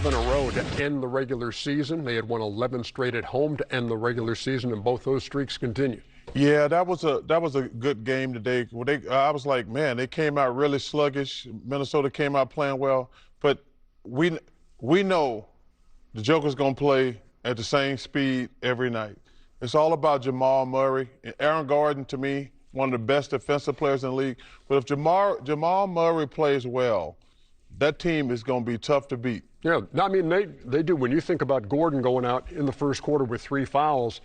5 in a row to end the regular season. They had won 11 straight at home to end the regular season, and both those streaks continue. Yeah, that was a good game today. I was like, man, they came out really sluggish. Minnesota came out playing well, but we know the Joker's gonna play at the same speed every night. It's all about Jamal Murray and Aaron Gordon. To me, one of the best defensive players in the league. But if Jamal Murray plays well, that team is going to be tough to beat. Yeah, I mean, they do. When you think about Gordon going out in the first quarter with 3 fouls,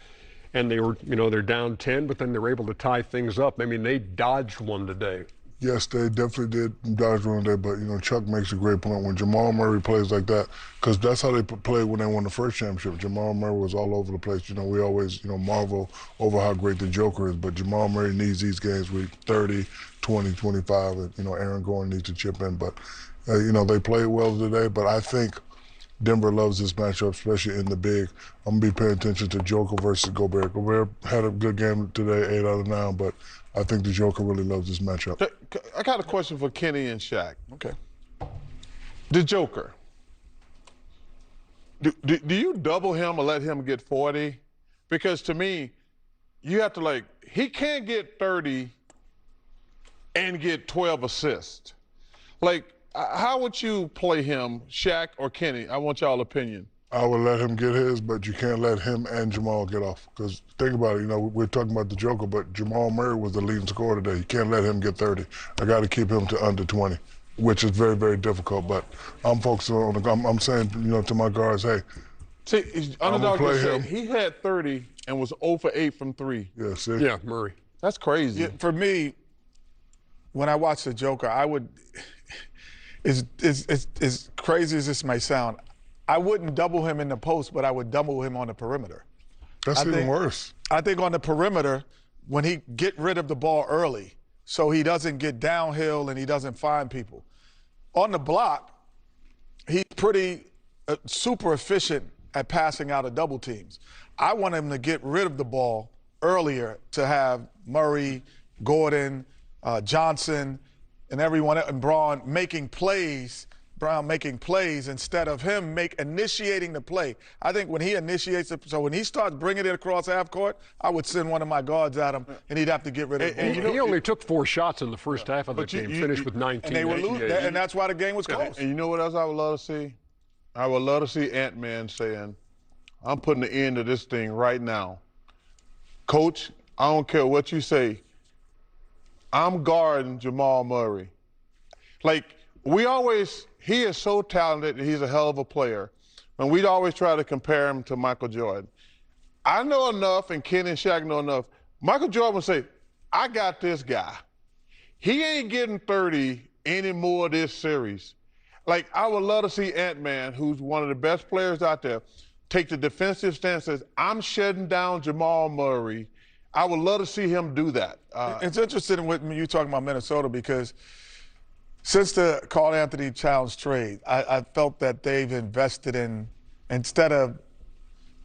and they were, they're down 10, but then they're able to tie things up. I mean, they dodged one today. Yes, they definitely did dodge one today, but, Chuck makes a great point. When Jamal Murray plays like that, because that's how they played when they won the first championship. Jamal Murray was all over the place. We always, marvel over how great the Joker is, but Jamal Murray needs these games with 30, 20, 25, and, Aaron Gordon needs to chip in. But, they played well today, but I think Denver loves this matchup, especially in the big. I'm going to be paying attention to Joker versus Gobert. Gobert had a good game today, 8 out of 9, but I think the Joker really loves this matchup. I got a question for Kenny and Shaq. Okay. The Joker. Do you double him or let him get 40? Because to me, you have to he can't get 30 and get 12 assists. How would you play him, Shaq or Kenny? I want y'all opinion. I would let him get his, but you can't let him and Jamal get off. Because think about it, we're talking about the Joker, but Jamal Murray was the leading scorer today. You can't let him get 30. I got to keep him to under 20, which is very, very difficult. But I'm focusing on I'm saying, to my guards, hey. See, Underdog just said he had 30 and was 0 for 8 from 3. Yeah, see? Yeah, Murray. That's crazy. Yeah, for me, when I watch the Joker, I would, as crazy as this may sound, I wouldn't double him in the post, but I would double him on the perimeter. That's even worse. I think on the perimeter, when he get rid of the ball early, so he doesn't get downhill and he doesn't find people. On the block, he's pretty super efficient at passing out of double teams. I want him to get rid of the ball earlier to have Murray, Gordon, Johnson, and everyone else, and Brown making plays instead of him initiating the play. I think when he initiates it, so when he starts bringing it across half court, I would send one of my guards at him, and he'd have to get rid of it. He only took 4 shots in the first half of the game, finished with 19. And they were losing, and that's why the game was close. And you know what else I would love to see? I would love to see Ant-Man saying, I'm putting the end to this thing right now. Coach, I don't care what you say. I'm guarding Jamal Murray. He is so talented and he's a hell of a player. And we'd always try to compare him to Michael Jordan. I know enough, and Ken and Shaq know enough. Michael Jordan would say, I got this guy. He ain't getting 30 anymore this series. I would love to see Ant-Man, who's one of the best players out there, take the defensive stance, says, I'm shutting down Jamal Murray. I would love to see him do that. It's interesting with you talking about Minnesota because since the Karl Anthony Towns trade, I felt that they've invested in, instead of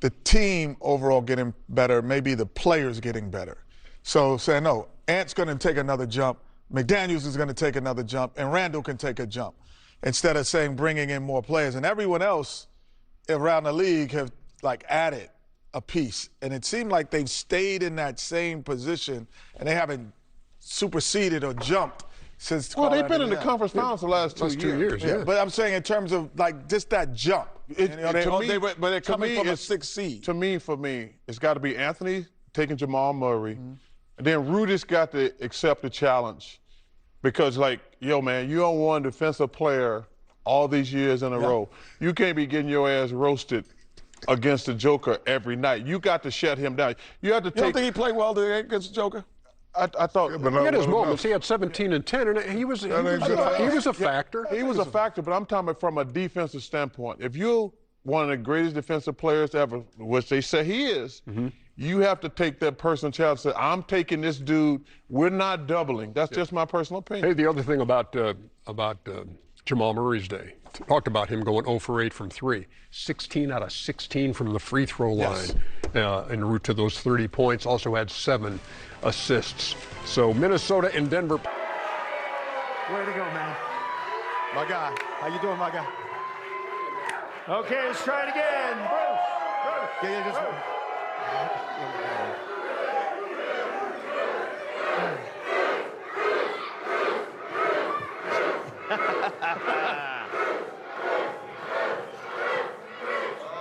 the team overall getting better, maybe the players getting better. So saying, no, Ant's going to take another jump, McDaniels is going to take another jump, and Randall can take a jump, instead of saying bringing in more players. And everyone else around the league have added a piece. And it seemed like they've stayed in that same position and they haven't superseded or jumped since. Well, they've been in the conference finals the last 2 years. Yeah. But I'm saying in terms of just that jump. They're coming from a 6th seed. To me, it's got to be Anthony taking Jamal Murray. And then Rudy's got to accept the challenge. Because, yo, man, you don't want a defensive player all these years in a row. You can't be getting your ass roasted against the Joker every night. You got to shut him down. You have to take. You don't think he played well today against the Joker? I thought yeah, but he had his moments. He had 17 and 10, and he was a factor. He was a factor, but I'm talking about from a defensive standpoint. If you're one of the greatest defensive players ever, which they say he is, you have to take that personal challenge and say, I'm taking this dude. We're not doubling. That's just my personal opinion. Hey, the other thing about Jamal Murray's day, talked about him going 0 for 8 from 3, 16 out of 16 from the free throw line en route to those 30 points. Also had 7 assists. So Minnesota and Denver. Way to go, man. My guy. How you doing, my guy? Okay, let's try it again. Bruce. Yeah, just.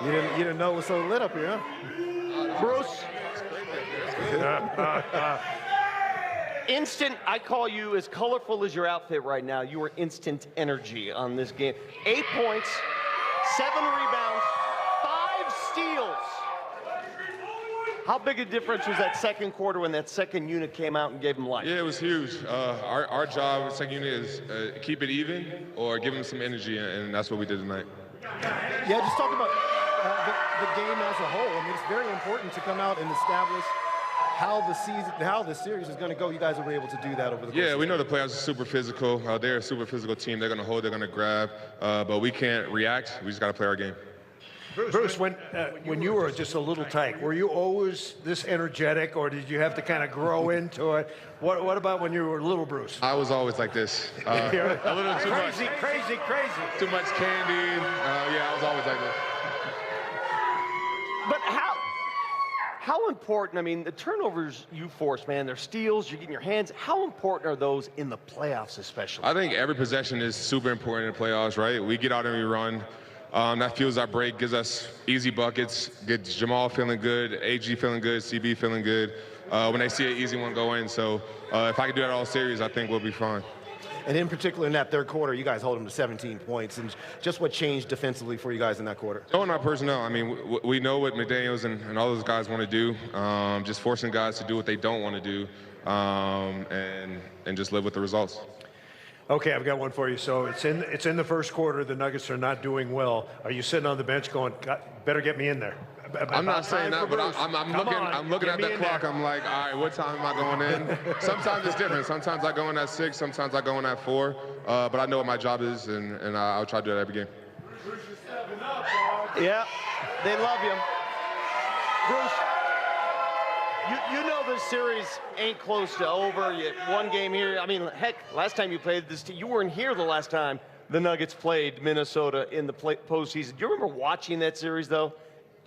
You didn't know it was so lit up here, huh? Bruce. Instant, I call you as colorful as your outfit right now. You are instant energy on this game. 8 points, 7 rebounds, 5 steals. How big a difference was that second quarter when that second unit came out and gave him life? Yeah, it was huge. Our job, second unit, is keep it even or give them some energy, and that's what we did tonight. Yeah, just talk about the game as a whole. I mean, it's very important to come out and establish how the series is going to go. You guys were able to do that over the course. Yeah, we know the players are super physical. They're a super physical team. They're going to hold, they're going to grab, but we can't react. We just got to play our game. Bruce, when you were just a little tight, were you always this energetic, or did you have to kind of grow into it? What about when you were little Bruce? I was always like this. A little too much. Crazy. Too much candy. Yeah, I was always like this. But how important, I mean, the turnovers you force, man, they're steals, you're getting your hands. How important are those in the playoffs especially? I think every possession is super important in the playoffs, right? We get out and we run. That fuels our break, gives us easy buckets, gets Jamal feeling good, AG feeling good, CB feeling good when they see an easy one go in. So if I can do that all series, I think we'll be fine. And in particular, in that third quarter, you guys hold them to 17 points. And just what changed defensively for you guys in that quarter? Knowing our personnel, I mean, we know what McDaniels and all those guys want to do. Just forcing guys to do what they don't want to do and just live with the results. Okay, I've got one for you. So it's in the first quarter. The Nuggets are not doing well. Are you sitting on the bench going, better get me in there? I'm not saying that, but I'm looking at that clock. I'm like, all right, what time am I going in? Sometimes it's different. Sometimes I go in at 6. Sometimes I go in at 4. But I know what my job is, and I'll try to do that every game. Yeah, they love you. Bruce, you know this series ain't close to over. You one game here. I mean, heck, last time you played this, you weren't here the last time the Nuggets played Minnesota in the postseason. Do you remember watching that series, though? Do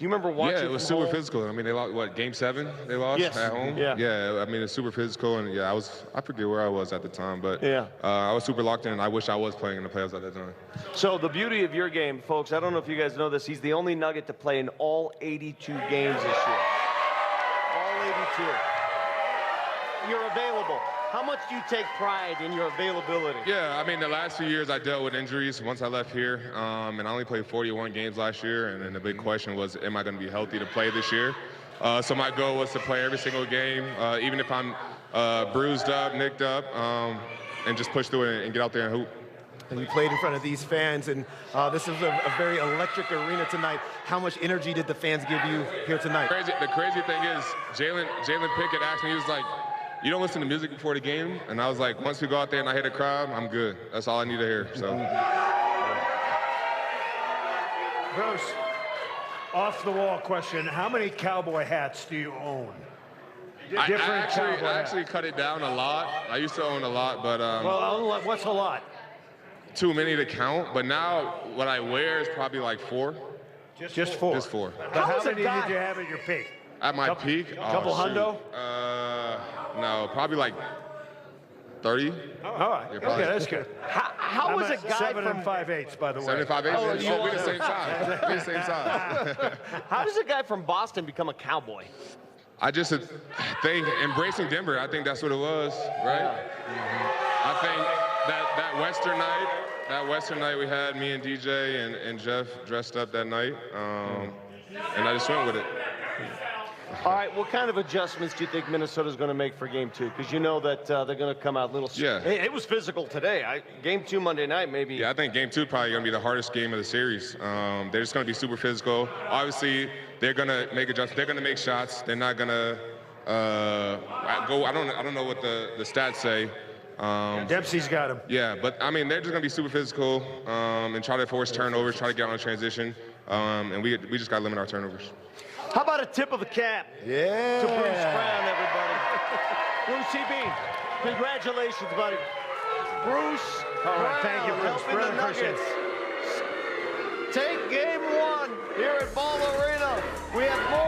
you remember watching? Yeah, it was super physical. I mean, they lost, what, Game 7 they lost at home? Yeah. I mean, it's super physical, and yeah, I forget where I was at the time, but yeah. I was super locked in, and I wish I was playing in the playoffs at that time. So the beauty of your game, folks, I don't know if you guys know this, he's the only Nugget to play in all 82 games this year. All 82. You're available. How much do you take pride in your availability? Yeah, I mean, the last few years I dealt with injuries once I left here, and I only played 41 games last year, and then the big question was, am I going to be healthy to play this year? So my goal was to play every single game, even if I'm bruised up, nicked up, and just push through it and get out there and hoop. And you played in front of these fans, and this is a very electric arena tonight. How much energy did the fans give you here tonight? The crazy thing is, Jalen Pickett asked me, he was like, you don't listen to music before the game? And I was like, once we go out there and I hear the crowd, I'm good. That's all I need to hear. So. Bruce, off the wall question. How many cowboy hats do you own? I actually cut it down a lot. I used to own a lot, but well, what's a lot? Too many to count. But now what I wear is probably like 4. Just 4? Just 4. But how many did you have at your peak? At my peak? Couple hundo? No, probably like 30. All right. Yeah, okay, that's good. How was a guy 7 5/8, by the way. 7 5/8. Oh, We're the same size. We're the same size. How does a guy from Boston become a cowboy? I just think embracing Denver. I think that's what it was, right? I think that Western night we had, me and DJ and Jeff dressed up that night, and I just went with it. All right, what kind of adjustments do you think Minnesota's going to make for Game 2? Because you know that they're going to come out a little. Yeah. It was physical today. Game 2 Monday night, maybe. Yeah, I think Game 2 probably going to be the hardest game of the series. They're just going to be super physical. Obviously, they're going to make adjustments. They're going to make shots. They're not going to go. I don't know what the stats say. Dempsey's got him. Yeah, but I mean, they're just going to be super physical and try to force turnovers, try to get on a transition, and we just got to limit our turnovers. How about a tip of the cap to Bruce Brown, everybody? Bruce CB, congratulations, buddy. Bruce All right, thank you, Bruce. helping the Nuggets take Game 1. here at Ball Arena. We have more